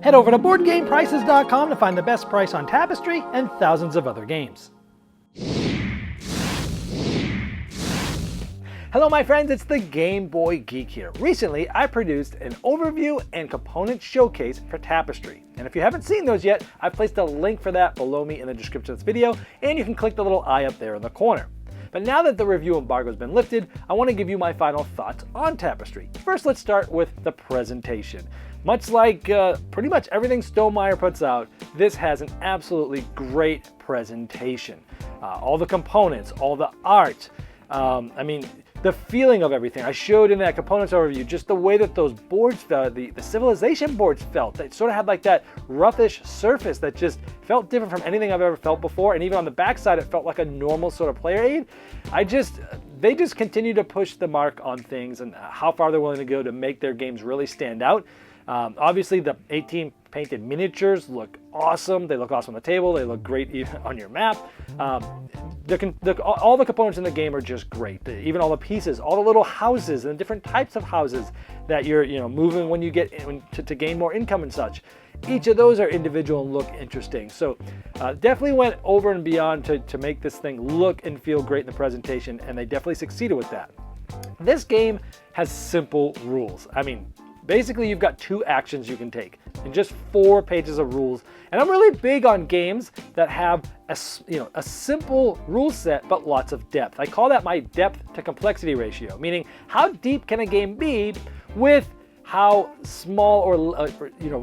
Head over to BoardGamePrices.com to find the best price on Tapestry and thousands of other games. Hello my friends, it's the Game Boy Geek here. Recently, I produced an overview and component showcase for Tapestry. And if you haven't seen those yet, I've placed a link for that below me in the description of this video, and you can click the little eye up there in the corner. But now that the review embargo has been lifted, I want to give you my final thoughts on Tapestry. First, let's start with the presentation. Much like pretty much everything Stonemaier puts out, this has an absolutely great presentation. All the components, all the art, the feeling of everything. I showed in that components overview just the way that those boards felt, the Civilization boards felt. It sort of had like that roughish surface that just felt different from anything I've ever felt before. And even on the backside, it felt like a normal sort of player aid. They just continue to push the mark on things and how far they're willing to go to make their games really stand out. Obviously, the 18 painted miniatures look awesome. They look awesome on the table. They look great even on your map. All the components in the game are just great. Even all the pieces, all the little houses and different types of houses that you're moving when you get to gain more income and such. Each of those are individual and look interesting. So definitely went over and beyond to make this thing look and feel great in the presentation, and they definitely succeeded with that. This game has simple rules. Basically, you've got 2 actions you can take and just 4 pages of rules. And I'm really big on games that have a simple rule set but lots of depth. I call that my depth to complexity ratio, meaning how deep can a game be with how small or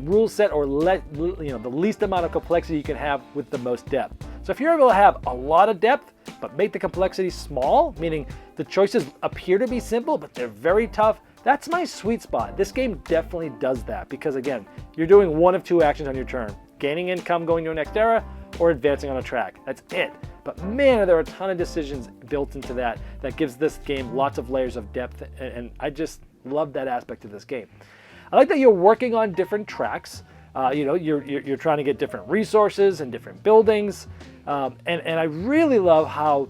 rule set or the least amount of complexity you can have with the most depth. So if you're able to have a lot of depth but make the complexity small, meaning the choices appear to be simple but they're very tough, that's my sweet spot. This game definitely does that because, again, you're doing one of 2 actions on your turn. Gaining income going to a next era or advancing on a track. That's it. But man, there are a ton of decisions built into that gives this game lots of layers of depth, and I just love that aspect of this game. I like that you're working on different tracks. You're trying to get different resources and different buildings. And I really love how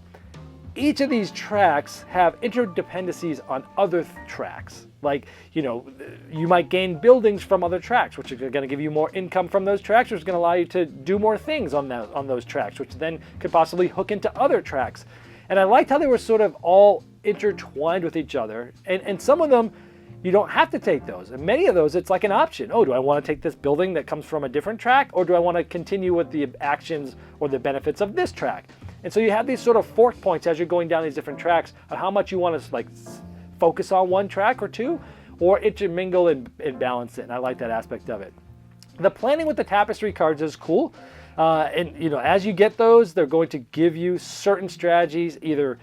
each of these tracks have interdependencies on other tracks. Like, you might gain buildings from other tracks, which are going to give you more income from those tracks, which is going to allow you to do more things on those tracks, which then could possibly hook into other tracks. And I liked how they were sort of all intertwined with each other. And some of them, you don't have to take those. And many of those, it's like an option. Oh, do I want to take this building that comes from a different track? Or do I want to continue with the actions or the benefits of this track? And so you have these sort of fork points as you're going down these different tracks on how much you want to focus on one track or 2, or intermingle and balance it. And I like that aspect of it. The planning with the Tapestry cards is cool. As you get those, they're going to give you certain strategies, either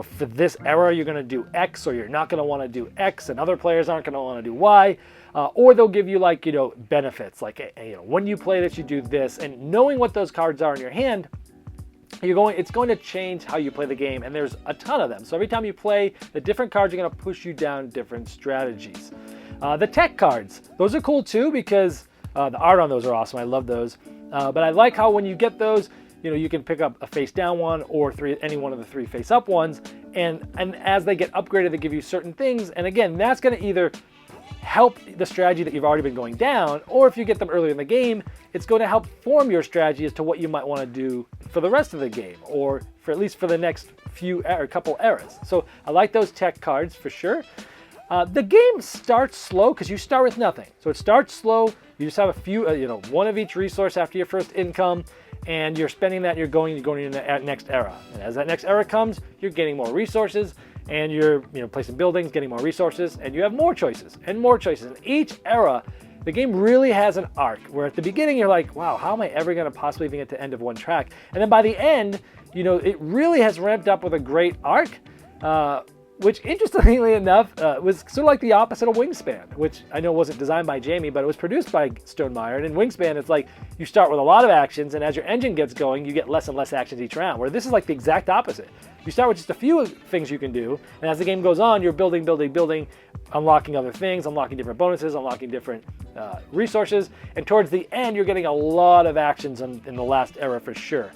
for this era, you're going to do X, or you're not going to want to do X, and other players aren't going to want to do Y. Or they'll give you benefits, when you play this, you do this. And knowing what those cards are in your hand, it's going to change how you play the game, and there's a ton of them. So every time you play, the different cards are going to push you down different strategies. The tech cards, those are cool too because the art on those are awesome. I love those. But I like how when you get those, you can pick up a face down one or any one of the 3 face up ones. And as they get upgraded, they give you certain things. And again, that's going to either help the strategy that you've already been going down, or if you get them earlier in the game, it's going to help form your strategy as to what you might want to do for the rest of the game, or for at least for the next couple eras. So I like those tech cards for sure. The game starts slow because you start with nothing. So it starts slow. You just have a few, one of each resource after your first income, and you're spending that. You're going into the next era, and as that next era comes, you're getting more resources, and you're placing buildings, getting more resources, and you have more choices and more choices. In each era, the game really has an arc where at the beginning you're like, wow, how am I ever going to possibly even get to the end of one track? And then by the end, it really has ramped up with a great arc, which interestingly enough was sort of like the opposite of Wingspan, which I know wasn't designed by Jamie, but it was produced by Stonemaier. And in Wingspan, it's like you start with a lot of actions, and as your engine gets going, you get less and less actions each round, where this is like the exact opposite. You start with just a few things you can do, and as the game goes on, you're building, unlocking other things, unlocking different bonuses, unlocking different resources, and towards the end, you're getting a lot of actions in the last era for sure.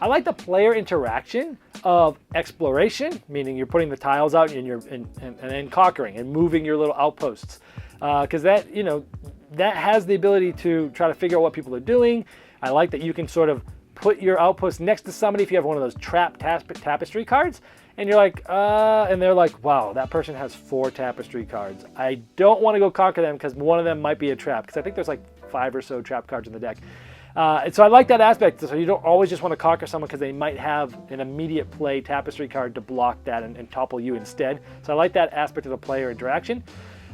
I like the player interaction of exploration, meaning you're putting the tiles out and then conquering and moving your little outposts. Because that, that has the ability to try to figure out what people are doing. I like that you can sort of put your outpost next to somebody if you have one of those trap tapestry cards, and you're like, and they're like, wow, that person has 4 tapestry cards. I don't want to go conquer them because one of them might be a trap, because I think there's like 5 or so trap cards in the deck. And so I like that aspect. So you don't always just want to conquer someone because they might have an immediate play tapestry card to block that and topple you instead. So I like that aspect of the player interaction.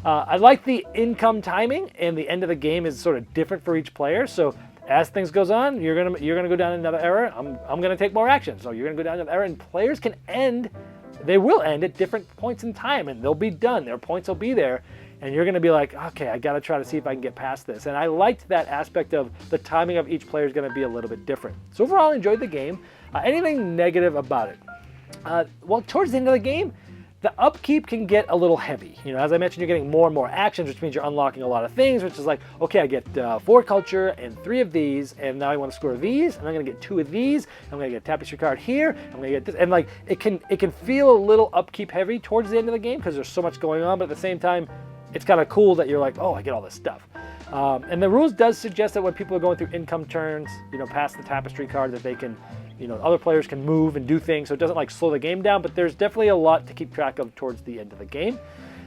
I like the income timing, and the end of the game is sort of different for each player. So as things goes on, you're gonna go down another era. I'm gonna take more action, so you're gonna go down another era, and players can end. They will end at different points in time, and they'll be done. Their points will be there, and you're gonna be like, okay, I gotta try to see if I can get past this. And I liked that aspect of the timing of each player is gonna be a little bit different. So overall, I enjoyed the game. Anything negative about it? Well, towards the end of the game, the upkeep can get a little heavy. You know, as I mentioned, you're getting more and more actions, which means you're unlocking a lot of things, which is like, okay, I get 4 culture and 3 of these, and now I want to score these, and I'm gonna get 2 of these, I'm gonna get a tapestry card here, I'm gonna get this, and like it can feel a little upkeep heavy towards the end of the game because there's so much going on, but at the same time, it's kind of cool that you're like, oh, I get all this stuff. And the rules does suggest that when people are going through income turns, you know, past the tapestry card, that they can, you know, other players can move and do things, so it doesn't like slow the game down, but there's definitely a lot to keep track of towards the end of the game.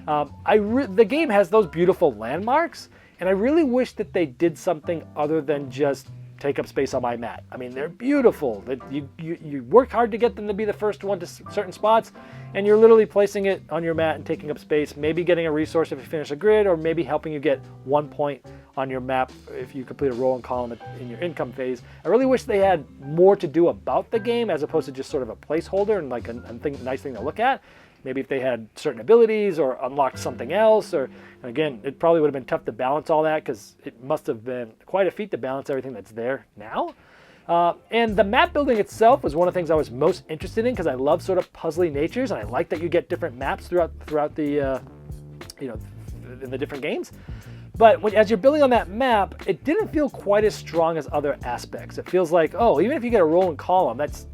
The game has those beautiful landmarks, and I really wish that they did something other than just take up space on my mat. I mean, they're beautiful. You work hard to get them to be the first one to certain spots, and you're literally placing it on your mat and taking up space, maybe getting a resource if you finish a grid, or maybe helping you get 1 point on your map if you complete a row and column in your income phase. I really wish they had more to do about the game as opposed to just sort of a placeholder and like a nice thing to look at. Maybe if they had certain abilities or unlocked something else, or again, it probably would have been tough to balance all that because it must have been quite a feat to balance everything that's there now. And the map building itself was one of the things I was most interested in because I love sort of puzzly natures, and I like that you get different maps throughout the in the different games. But as you're building on that map, it didn't feel quite as strong as other aspects. It feels like, oh, even if you get a row and column, that's,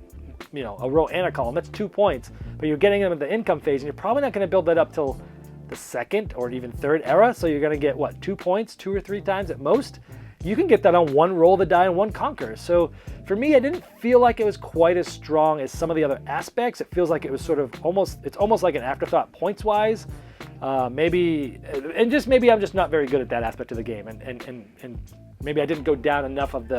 you know, a row and a column, that's 2 points, but you're getting them in the income phase, and you're probably not going to build that up till the 2nd or even 3rd era, so you're going to get, what, 2 points 2 or 3 times at most? You can get that on 1 roll of the die and 1 conquer. So for me, I didn't feel like it was quite as strong as some of the other aspects. It feels like it was sort of it's almost like an afterthought points-wise. Maybe I'm just not very good at that aspect of the game, and maybe I didn't go down enough of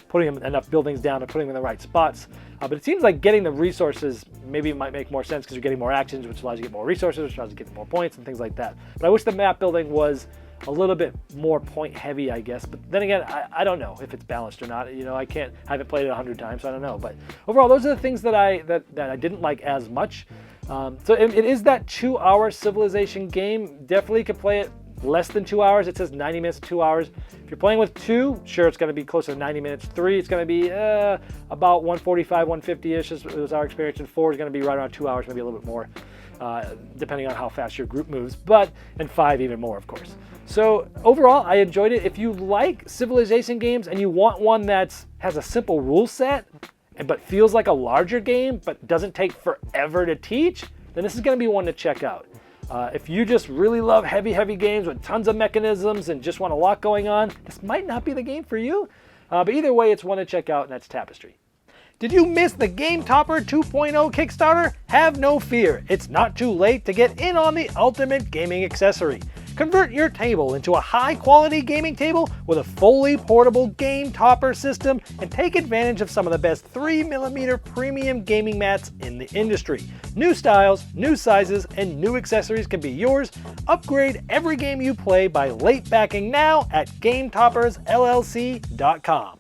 putting enough buildings down and putting them in the right spots. But it seems like getting the resources, maybe it might make more sense because you're getting more actions, which allows you to get more resources, which allows you to get more points and things like that. But I wish the map building was a little bit more point heavy, I guess. But then again, I don't know if it's balanced or not. You know, I haven't played it 100 times, so I don't know. But overall, those are the things that I didn't like as much. So it is that 2-hour Civilization game. Definitely could play it less than 2 hours. It says 90 minutes to 2 hours. If you're playing with 2, sure, it's going to be closer to 90 minutes. 3, it's going to be about 145, 150-ish was our experience. And 4 is going to be right around 2 hours, maybe a little bit more, depending on how fast your group moves. And 5 even more, of course. So overall, I enjoyed it. If you like Civilization games and you want one that has a simple rule set, but feels like a larger game, but doesn't take forever to teach, then this is going to be one to check out. If you just really love heavy games with tons of mechanisms and just want a lot going on, this might not be the game for you. But either way, it's one to check out, and that's Tapestry. Did you miss the Game Topper 2.0 Kickstarter? Have no fear. It's not too late to get in on the ultimate gaming accessory. Convert your table into a high-quality gaming table with a fully portable Game Topper system and take advantage of some of the best 3mm premium gaming mats in the industry. New styles, new sizes, and new accessories can be yours. Upgrade every game you play by late backing now at GameToppersLLC.com.